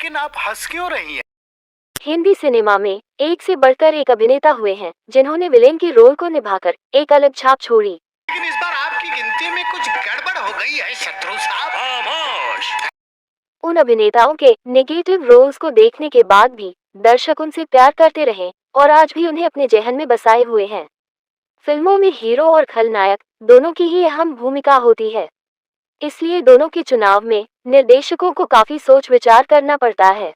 लेकिन आप हंस क्यों रही हैं? हिंदी सिनेमा में एक से बढ़कर एक अभिनेता हुए हैं जिन्होंने विलेन के रोल को निभाकर एक अलग छाप छोड़ी। लेकिन इस बार आपकी गिनती में कुछ गड़बड़ हो गई है शत्रु साहब। खामोश। उन अभिनेताओं के नेगेटिव रोल्स को देखने के बाद भी दर्शक उनसे प्यार करते रहे और आज भी उन्हें अपने जहन में बसाए हुए हैं। फिल्मों में हीरो और खलनायक दोनों की ही अहम भूमिका होती है, इसलिए दोनों के चुनाव में निर्देशकों को काफी सोच विचार करना पड़ता है।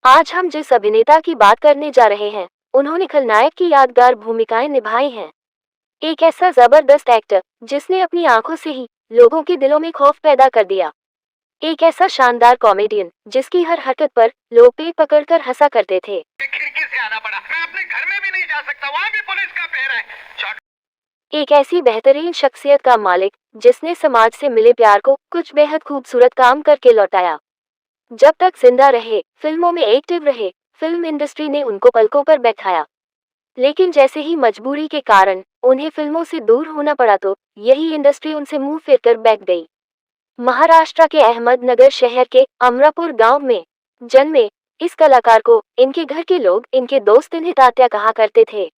आज हम जिस अभिनेता की बात करने जा रहे हैं, उन्होंने खलनायक की यादगार भूमिकाएं निभाई हैं। एक ऐसा जबरदस्त एक्टर जिसने अपनी आंखों से ही लोगों के दिलों में खौफ पैदा कर दिया। एक ऐसा शानदार कॉमेडियन जिसकी हर हरकत पर लोग पेट पकड़कर हंसा करते थे। खिड़की से आना पड़ा। मैं अपने घर में भी नहीं जा सकता, वहाँ भी पुलिस का पहरा है। एक ऐसी बेहतरीन शख्सियत का मालिक जिसने समाज से मिले प्यार को कुछ बेहद खूबसूरत काम करके लौटाया। जब तक जिंदा रहे, फिल्मों में एक्टिव रहे, फिल्म इंडस्ट्री ने उनको पलकों पर बैठाया। लेकिन जैसे ही मजबूरी के कारण उन्हें फिल्मों से दूर होना पड़ा तो यही इंडस्ट्री उनसे मुंह फेर कर बैठ गई। महाराष्ट्र के अहमदनगर शहर के अमरापुर गांव में जन्मे इस कलाकार को इनके घर के लोग, इनके दोस्त इन्हें तात्या कहा करते थे।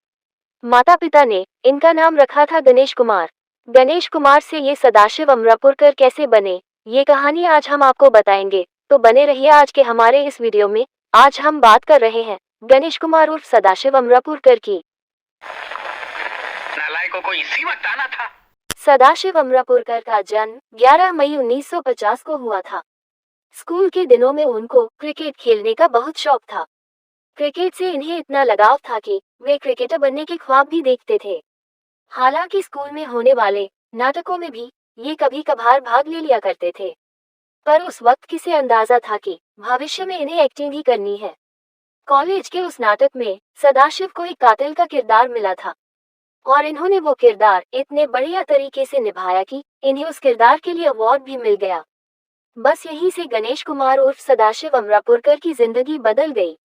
माता पिता ने इनका नाम रखा था गणेश कुमार। गणेश कुमार से ये सदाशिव अमरापुरकर कैसे बने, ये कहानी आज हम आपको बताएंगे, तो बने रहिए आज के हमारे इस वीडियो में। आज हम बात कर रहे हैं गणेश कुमार उर्फ सदाशिव अमरापुरकर की। नालायकों को इसी वक्त आना था। सदाशिव अमरापुरकर का जन्म 11 मई 1950 को हुआ था। स्कूल के दिनों में उनको क्रिकेट खेलने का बहुत शौक था। क्रिकेट से इन्हें इतना लगाव था कि वे क्रिकेटर बनने के ख्वाब भी देखते थे। हालांकि स्कूल में होने वाले नाटकों में भी ये कभी कभार भाग ले लिया करते थे, पर उस वक्त किसे अंदाजा था कि भविष्य में इन्हें एक्टिंग भी करनी है। कॉलेज के उस नाटक में सदाशिव को एक कातिल का किरदार मिला था और इन्होंने वो किरदार इतने बढ़िया तरीके से निभाया कि इन्हें उस किरदार के लिए अवार्ड भी मिल गया। बस यहीं से गणेश कुमार उर्फ सदाशिव अमरापुरकर की जिंदगी बदल गई।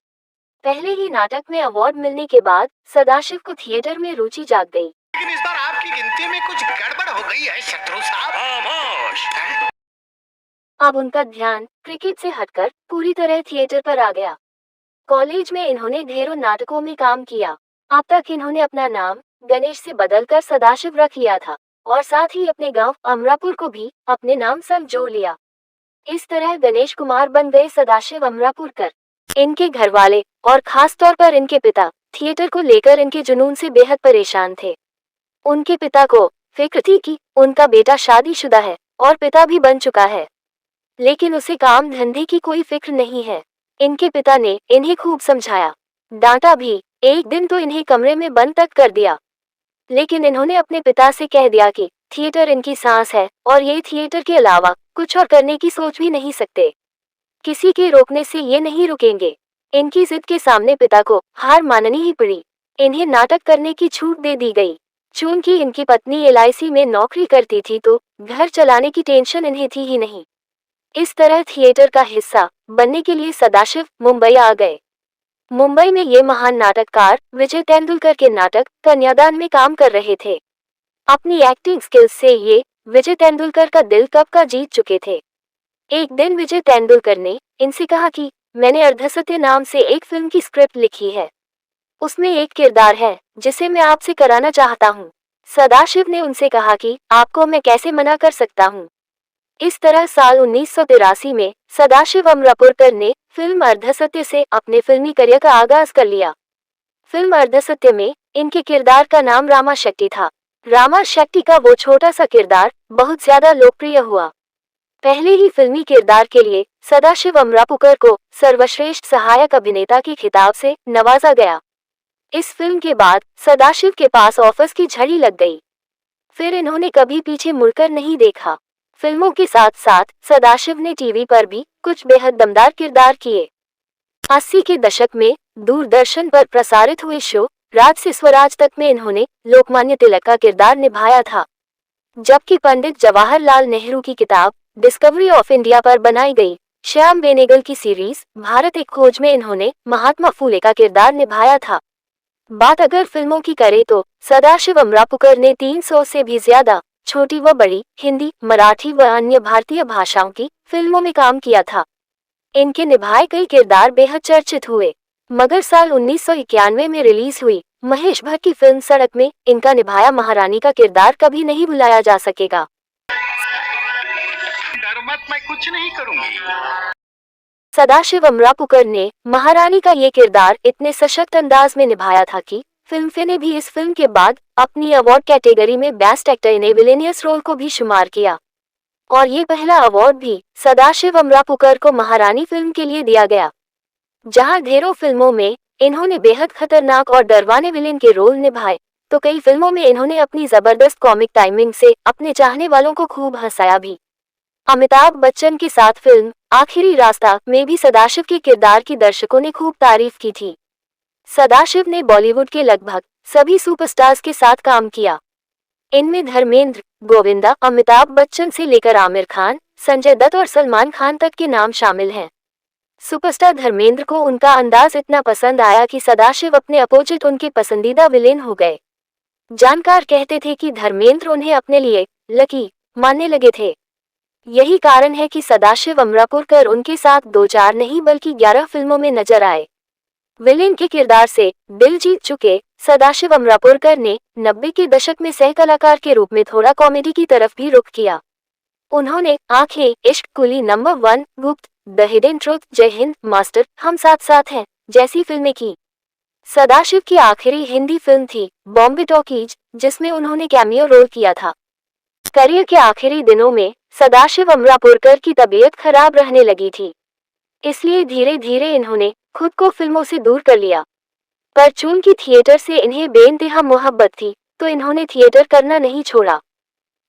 पहले ही नाटक में अवार्ड मिलने के बाद सदाशिव को थिएटर में रुचि जाग गई। लेकिन इस बार आपकी गिनती में कुछ गड़बड़ हो गई है शत्रु साहब। खामोश। अब उनका ध्यान क्रिकेट से हटकर पूरी तरह थिएटर पर आ गया। कॉलेज में इन्होंने ढेरों नाटकों में काम किया। अब तक इन्होंने अपना नाम गणेश से बदलकर सदाशिव रख लिया था और साथ ही अपने गांव अमरापुर को भी अपने नाम संग जोड़ लिया। इस तरह गणेश कुमार बन गए सदाशिव अमरापुरकर। इनके घर वाले और खास तौर पर इनके पिता थिएटर को लेकर इनके जुनून से बेहद परेशान थे। उनके पिता को फिक्र थी कि उनका बेटा शादीशुदा है और पिता भी बन चुका है, लेकिन उसे काम धंधे की कोई फिक्र नहीं है। इनके पिता ने इन्हें खूब समझाया, डांटा भी। एक दिन तो इन्हें कमरे में बंद तक कर दिया, लेकिन इन्होंने अपने पिता से कह दिया कि थिएटर इनकी सांस है और ये थिएटर के अलावा कुछ और करने की सोच भी नहीं सकते। किसी के रोकने से ये नहीं रुकेंगे। इनकी जिद के सामने पिता को हार माननी ही पड़ी। इन्हें नाटक करने की छूट दे दी गई। चूंकि इनकी पत्नी एलआईसी में नौकरी करती थी तो घर चलाने की टेंशन इन्हें थी ही नहीं। इस तरह थिएटर का हिस्सा बनने के लिए सदाशिव मुंबई आ गए। मुंबई में ये महान नाटककार विजय तेंदुलकर के नाटक कन्यादान में काम कर रहे थे। अपनी एक्टिंग स्किल्स से ये विजय तेंदुलकर का दिल कब का जीत चुके थे। एक दिन विजय तेंदुलकर ने इनसे कहा कि मैंने अर्धसत्य नाम से एक फिल्म की स्क्रिप्ट लिखी है, उसमें एक किरदार है जिसे मैं आपसे कराना चाहता हूँ। सदाशिव ने उनसे कहा कि आपको मैं कैसे मना कर सकता हूँ। इस तरह साल 1983 में सदाशिव अमरापुरकर ने फिल्म अर्धसत्य से अपने फिल्मी करियर का आगाज कर लिया। फिल्म अर्धसत्य में इनके किरदार का नाम रामा शेट्टी था। रामा शेट्टी का वो छोटा सा किरदार बहुत ज्यादा लोकप्रिय हुआ। पहले ही फिल्मी किरदार के लिए सदाशिव अमरापुरकर को सर्वश्रेष्ठ सहायक अभिनेता के खिताब से नवाजा गया। इस फिल्म के बाद सदाशिव के पास ऑफर्स की झड़ी लग गई। फिर इन्होंने कभी पीछे मुड़कर नहीं देखा। फिल्मों के साथ साथ सदाशिव ने टीवी पर भी कुछ बेहद दमदार किरदार किए। 80 के दशक में दूरदर्शन पर प्रसारित हुए शो राज से स्वराज तक में इन्होंने लोकमान्य तिलक का किरदार निभाया था, जबकि पंडित जवाहरलाल नेहरू की किताब डिस्कवरी ऑफ इंडिया पर बनाई गई श्याम बेनेगल की सीरीज भारत एक खोज में इन्होंने महात्मा फूले का किरदार निभाया था। बात अगर फिल्मों की करें तो सदाशिव अमरापुरकर ने 300 से भी ज्यादा छोटी व बड़ी हिंदी, मराठी व अन्य भारतीय भाषाओं की फिल्मों में काम किया था। इनके निभाए कई किरदार बेहद चर्चित हुए, मगर साल 1991 में रिलीज हुई महेश भट्ट की फिल्म सड़क में इनका निभाया महारानी का किरदार कभी नहीं भुलाया जा सकेगा। डर मत, मैं कुछ नहीं करूंगी। सदाशिव अमरापुकर ने महारानी का ये किरदार इतने सशक्त अंदाज में निभाया था कि फिल्मफेयर ने भी इस फिल्म के बाद अपनी अवार्ड कैटेगरी में best actor in a villainous role को भी शुमार किया, और ये पहला अवार्ड भी सदाशिव अमरापुकर को महारानी फिल्म के लिए दिया गया। जहां ढेरों फिल्मों में इन्होंने बेहद खतरनाक और डरवाने विलेन के रोल निभाए, तो कई फिल्मों में इन्होंने अपनी जबरदस्त कॉमिक टाइमिंग से अपने चाहने वालों को खूब हंसाया भी। अमिताभ बच्चन के साथ फिल्म आखिरी रास्ता में भी सदाशिव के किरदार की दर्शकों ने खूब तारीफ की थी। सदाशिव ने बॉलीवुड के लगभग सभी सुपरस्टार्स के साथ काम किया। इनमें धर्मेंद्र, गोविंदा, अमिताभ बच्चन से लेकर आमिर खान, संजय दत्त और सलमान खान तक के नाम शामिल हैं। सुपरस्टार धर्मेंद्र को उनका अंदाज इतना पसंद आया कि सदाशिव अपने अपोजिट उनके पसंदीदा विलेन हो गए। जानकार कहते थे कि धर्मेंद्र उन्हें अपने लिए लकी मानने लगे थे। यही कारण है कि सदाशिव अमरापुरकर उनके साथ 2-4 नहीं बल्कि 11 फिल्मों में नजर आए। विलेन के किरदार से दिल जीत चुके सदाशिव अमरापुरकर ने 90 के दशक में सह कलाकार के रूप में थोड़ा कॉमेडी की तरफ भी रुख किया। उन्होंने आंखें, इश्क, कुली, नंबर 1, गुप्त, द हिडन ट्रुथ, जय हिंद, मास्टर, हम साथ साथ हैं जैसी फिल्में की। सदाशिव की आखिरी हिंदी फिल्म थी बॉम्बे टॉकीज, जिसमें उन्होंने कैमियो रोल किया था। करियर के आखिरी दिनों में सदाशिव अमरापुरकर की तबीयत खराब रहने लगी थी, इसलिए धीरे धीरे इन्होंने खुद को फिल्मों से दूर कर लिया। पर चूंकि थिएटर से इन्हें बेइंतहा मोहब्बत थी, तो इन्होंने थिएटर करना नहीं छोड़ा।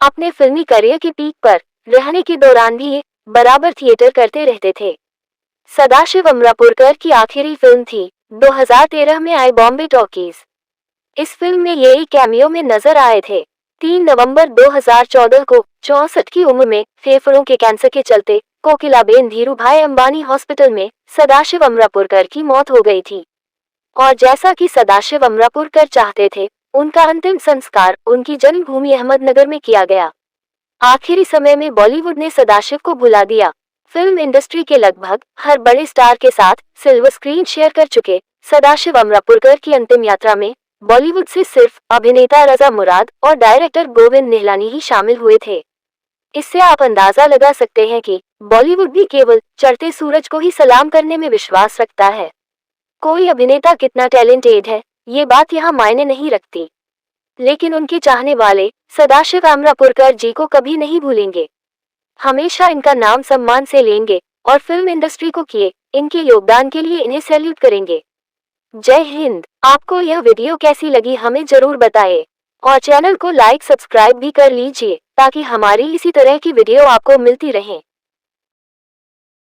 अपने फिल्मी करियर के पीक पर रहने के दौरान भी ये बराबर थिएटर करते रहते थे। सदाशिव अमरापुरकर की आखिरी फिल्म थी 2013 में आई बॉम्बे टॉकीज। इस फिल्म में ये एक कैमियो में नजर आए थे। 3 नवंबर 2014 को 64 की उम्र में फेफड़ों के कैंसर के चलते कोकिलाबेन धीरूभाई अंबानी हॉस्पिटल में सदाशिव अमरापुरकर की मौत हो गई थी, और जैसा कि सदाशिव अमरापुरकर चाहते थे, उनका अंतिम संस्कार उनकी जन्मभूमि अहमदनगर में किया गया। आखिरी समय में बॉलीवुड ने सदाशिव को भुला दिया। फिल्म इंडस्ट्री के लगभग हर बड़े स्टार के साथ सिल्वर स्क्रीन शेयर कर चुके सदाशिव अमरापुरकर की अंतिम यात्रा में बॉलीवुड से सिर्फ अभिनेता रजा मुराद और डायरेक्टर गोविंद निहलानी ही शामिल हुए थे। इससे आप अंदाजा लगा सकते हैं कि बॉलीवुड भी केवल चढ़ते सूरज को ही सलाम करने में विश्वास रखता है। कोई अभिनेता कितना टैलेंटेड है, ये बात यहाँ मायने नहीं रखती, लेकिन उनके चाहने वाले सदाशिव अमरापुरकर जी को कभी नहीं भूलेंगे। हमेशा इनका नाम सम्मान से लेंगे और फिल्म इंडस्ट्री को किए इनके योगदान के लिए इन्हें सैल्यूट करेंगे। जय हिंद। आपको यह वीडियो कैसी लगी हमें जरूर बताएं, और चैनल को लाइक सब्सक्राइब भी कर लीजिए ताकि हमारी इसी तरह की वीडियो आपको मिलती रहें।